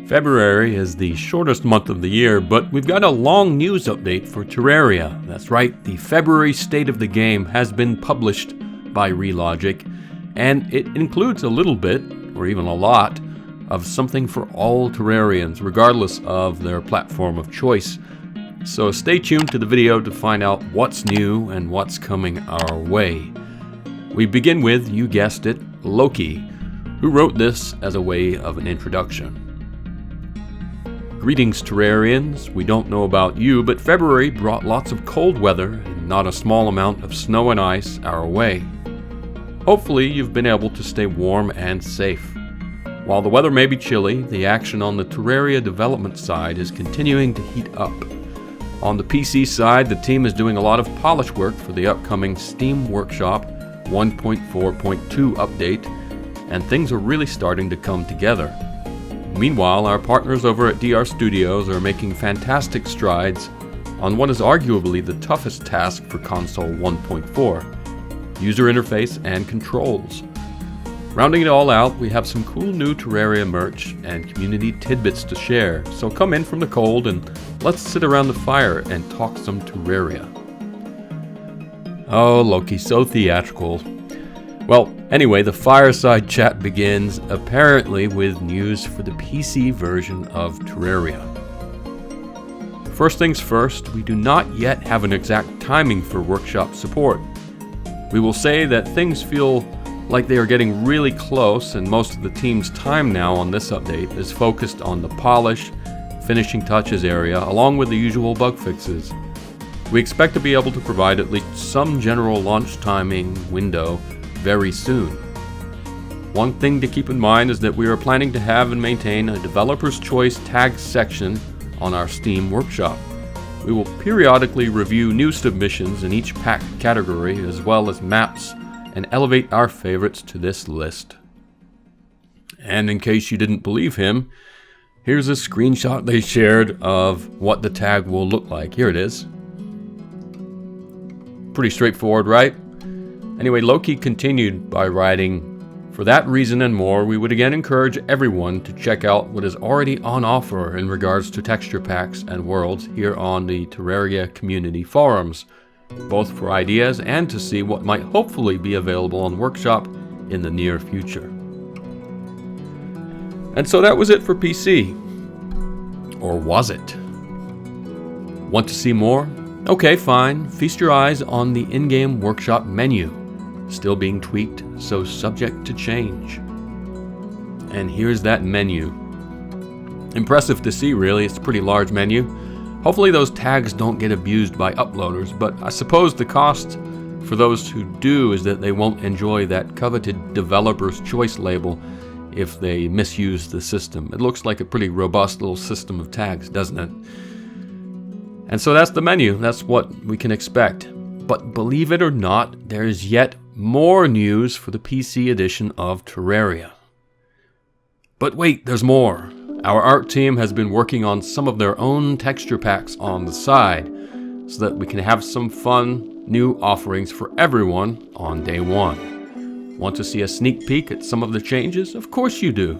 February is the shortest month of the year, but we've got a long news update for Terraria. That's right, the February State of the Game has been published by Relogic, and it includes a little bit, or even a lot, of something for all Terrarians, regardless of their platform of choice. So stay tuned to the video to find out what's new and what's coming our way. We begin with, you guessed it, Loki, who wrote this as a way of an introduction. Greetings, Terrarians. We don't know about you, but February brought lots of cold weather and not a small amount of snow and ice our way. Hopefully, you've been able to stay warm and safe. While the weather may be chilly, the action on the Terraria development side is continuing to heat up. On the PC side, the team is doing a lot of polish work for the upcoming Steam Workshop 1.4.2 update, and things are really starting to come together. Meanwhile, our partners over at DR Studios are making fantastic strides on what is arguably the toughest task for Console 1.4, user interface and controls. Rounding it all out, we have some cool new Terraria merch and community tidbits to share, so come in from the cold and let's sit around the fire and talk some Terraria. Oh, Loki, so theatrical. Well, anyway, the fireside chat begins, apparently with news for the PC version of Terraria. First things first, we do not yet have an exact timing for workshop support. We will say that things feel like they are getting really close, and most of the team's time now on this update is focused on the polish, finishing touches area, along with the usual bug fixes. We expect to be able to provide at least some general launch timing window very soon. One thing to keep in mind is that we are planning to have and maintain a developer's choice tag section on our Steam Workshop. We will periodically review new submissions in each pack category as well as maps and elevate our favorites to this list. And in case you didn't believe him, here's a screenshot they shared of what the tag will look like. Here it is. Pretty straightforward, right? Anyway, Loki continued by writing, "For that reason and more, we would again encourage everyone to check out what is already on offer in regards to texture packs and worlds here on the Terraria community forums, both for ideas and to see what might hopefully be available on Workshop in the near future." And so that was it for PC. Or was it? Want to see more? Okay, fine. Feast your eyes on the in-game Workshop menu. Still being tweaked, so subject to change. And here's that menu. Impressive to see, really. It's a pretty large menu. Hopefully those tags don't get abused by uploaders, but I suppose the cost for those who do is that they won't enjoy that coveted developer's choice label if they misuse the system. It looks like a pretty robust little system of tags, doesn't it? And so that's the menu. That's what we can expect. But believe it or not, there is yet more news for the PC edition of Terraria. But wait, there's more. Our art team has been working on some of their own texture packs on the side, so that we can have some fun new offerings for everyone on day one. Want to see a sneak peek at some of the changes? Of course you do.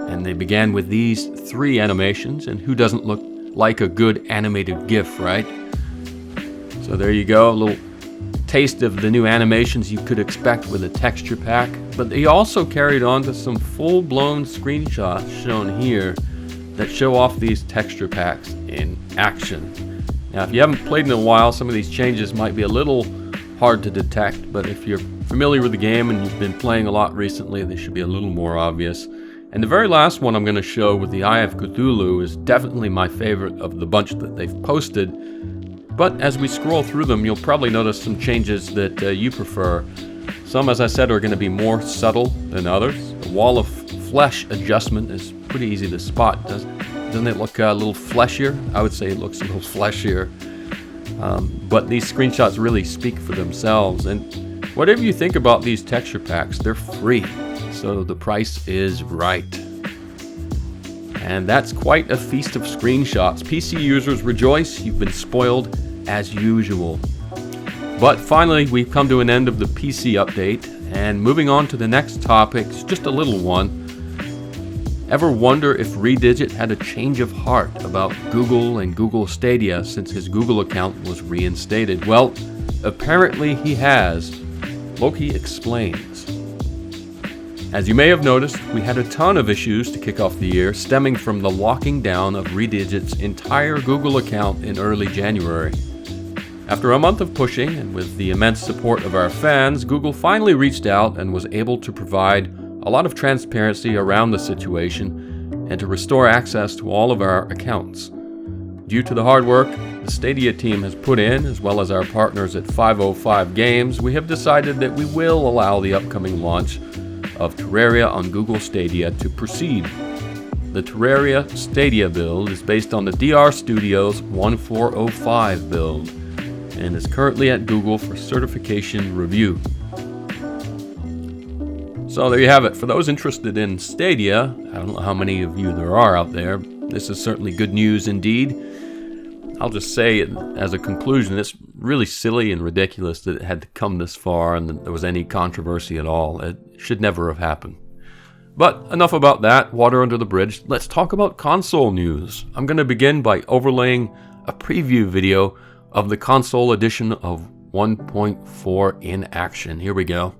And they began with these 3 animations, and who doesn't look like a good animated GIF, right? So there you go, a little taste of the new animations you could expect with a texture pack, but they also carried on to some full-blown screenshots shown here that show off these texture packs in action. Now, if you haven't played in a while, some of these changes might be a little hard to detect, but if you're familiar with the game and you've been playing a lot recently, they should be a little more obvious. And the very last one I'm going to show with the Eye of Cthulhu is definitely my favorite of the bunch that they've posted. But as we scroll through them, you'll probably notice some changes that you prefer. Some, as I said, are going to be more subtle than others. The wall of flesh adjustment is pretty easy to spot. Doesn't it look a little fleshier? I would say it looks a little fleshier. But these screenshots really speak for themselves. And whatever you think about these texture packs, they're free. So the price is right. And that's quite a feast of screenshots. PC users rejoice, you've been spoiled as usual. But finally, we've come to an end of the PC update, and moving on to the next topic, it's just a little one. Ever wonder if Relogic had a change of heart about Google and Google Stadia since his Google account was reinstated? Well, apparently he has. Loki explains. As you may have noticed, we had a ton of issues to kick off the year stemming from the locking down of Relogic's entire Google account in early January. After a month of pushing, and with the immense support of our fans, Google finally reached out and was able to provide a lot of transparency around the situation and to restore access to all of our accounts. Due to the hard work the Stadia team has put in, as well as our partners at 505 Games, we have decided that we will allow the upcoming launch of Terraria on Google Stadia to proceed. The Terraria Stadia build is based on the DR Studios 1405 build and is currently at Google for certification review. So there you have it. For those interested in Stadia, I don't know how many of you there are out there, this is certainly good news indeed. I'll just say as a conclusion, it's really silly and ridiculous that it had to come this far and that there was any controversy at all. It should never have happened. But enough about that, water under the bridge. Let's talk about console news. I'm going to begin by overlaying a preview video of the console edition of 1.4 in action. Here we go.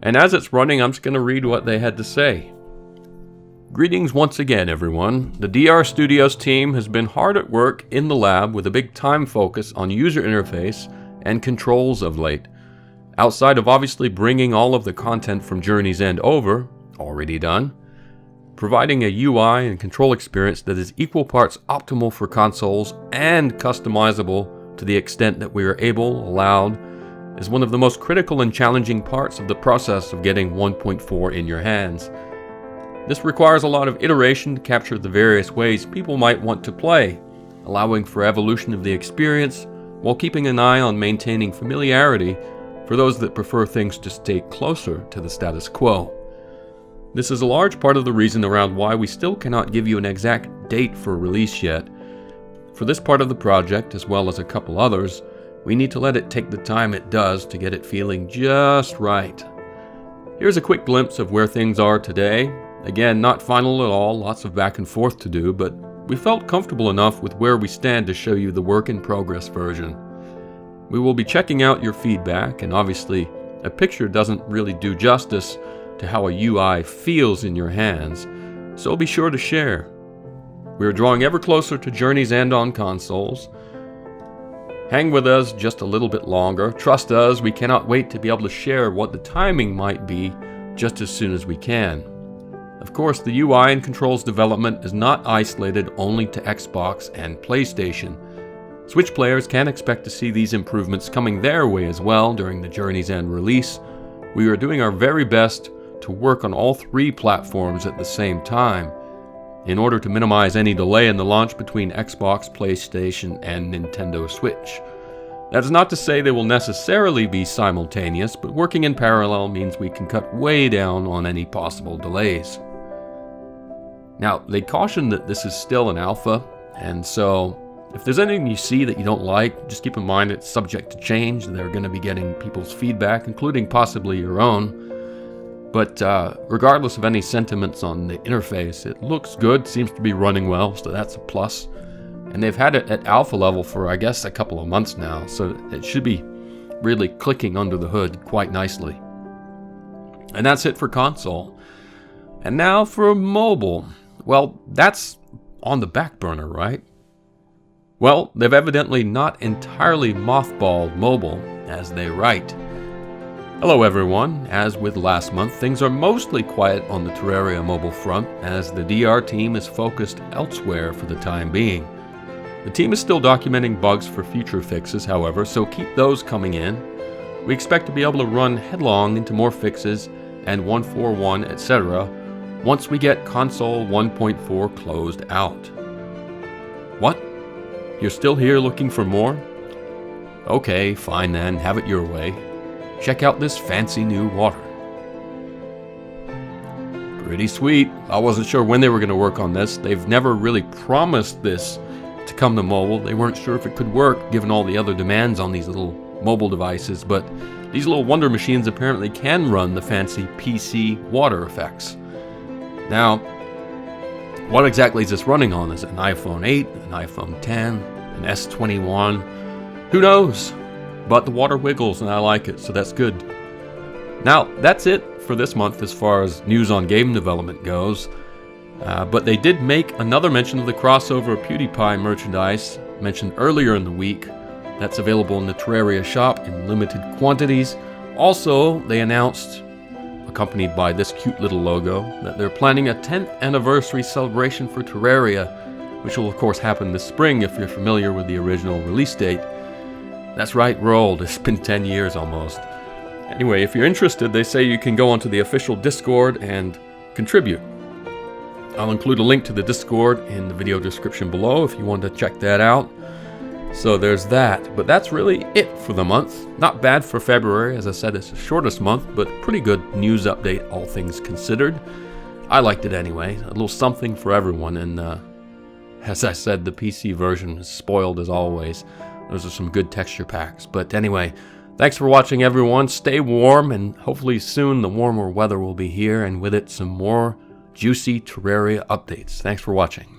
And as it's running, I'm just going to read what they had to say. Greetings once again, everyone. The DR Studios team has been hard at work in the lab with a big time focus on user interface and controls of late. Outside of obviously bringing all of the content from Journey's End over, already done, providing a UI and control experience that is equal parts optimal for consoles and customizable to the extent that we are allowed, is one of the most critical and challenging parts of the process of getting 1.4 in your hands. This requires a lot of iteration to capture the various ways people might want to play, allowing for evolution of the experience while keeping an eye on maintaining familiarity for those that prefer things to stay closer to the status quo. This is a large part of the reason around why we still cannot give you an exact date for release yet. For this part of the project, as well as a couple others, we need to let it take the time it does to get it feeling just right. Here's a quick glimpse of where things are today. Again, not final at all, lots of back and forth to do, but we felt comfortable enough with where we stand to show you the work in progress version. We will be checking out your feedback, and obviously a picture doesn't really do justice to how a UI feels in your hands, so be sure to share. We are drawing ever closer to Journey's End on consoles. Hang with us just a little bit longer. Trust us, we cannot wait to be able to share what the timing might be just as soon as we can. Of course, the UI and controls development is not isolated only to Xbox and PlayStation. Switch players can expect to see these improvements coming their way as well during the Journey's End release. We are doing our very best to work on all three platforms at the same time in order to minimize any delay in the launch between Xbox, PlayStation, and Nintendo Switch. That is not to say they will necessarily be simultaneous, but working in parallel means we can cut way down on any possible delays. Now, they caution that this is still an alpha, and so if there's anything you see that you don't like, just keep in mind it's subject to change. They're going to be getting people's feedback, including possibly your own. But regardless of any sentiments on the interface, it looks good, seems to be running well, so that's a plus. And they've had it at alpha level for, I guess, a couple of months now, so it should be really clicking under the hood quite nicely. And that's it for console. And now for mobile. Well, that's on the back burner, right? Well, they've evidently not entirely mothballed mobile, as they write. Hello everyone. As with last month, things are mostly quiet on the Terraria mobile front, as the DR team is focused elsewhere for the time being. The team is still documenting bugs for future fixes, however, so keep those coming in. We expect to be able to run headlong into more fixes and 1.4.1, etc. once we get console 1.4 closed out. What? You're still here looking for more? Okay, fine then, have it your way. Check out this fancy new water. Pretty sweet. I wasn't sure when they were going to work on this. They've never really promised this to come to mobile. They weren't sure if it could work given all the other demands on these little mobile devices, but these little wonder machines apparently can run the fancy PC water effects. Now, What exactly is this running on? Is it an iPhone 8, an iPhone 10, an S21? Who knows? But the water wiggles and I like it, so that's good. Now, that's it for this month as far as news on game development goes. But they did make another mention of the crossover PewDiePie merchandise mentioned earlier in the week. That's available in the Terraria shop in limited quantities. Also, they announced, accompanied by this cute little logo, that they're planning a 10th anniversary celebration for Terraria, which will of course happen this spring if you're familiar with the original release date. That's right, we're old. It's been 10 years almost. Anyway, if you're interested, they say you can go onto the official Discord and contribute. I'll include a link to the Discord in the video description below if you want to check that out. So there's that, but that's really it for the month. Not bad for February, as I said, it's the shortest month, but pretty good news update, all things considered. I liked it anyway, a little something for everyone, and as I said, the PC version is spoiled as always. Those are some good texture packs, but anyway, thanks for watching everyone, stay warm, and hopefully soon the warmer weather will be here, and with it some more juicy Terraria updates. Thanks for watching.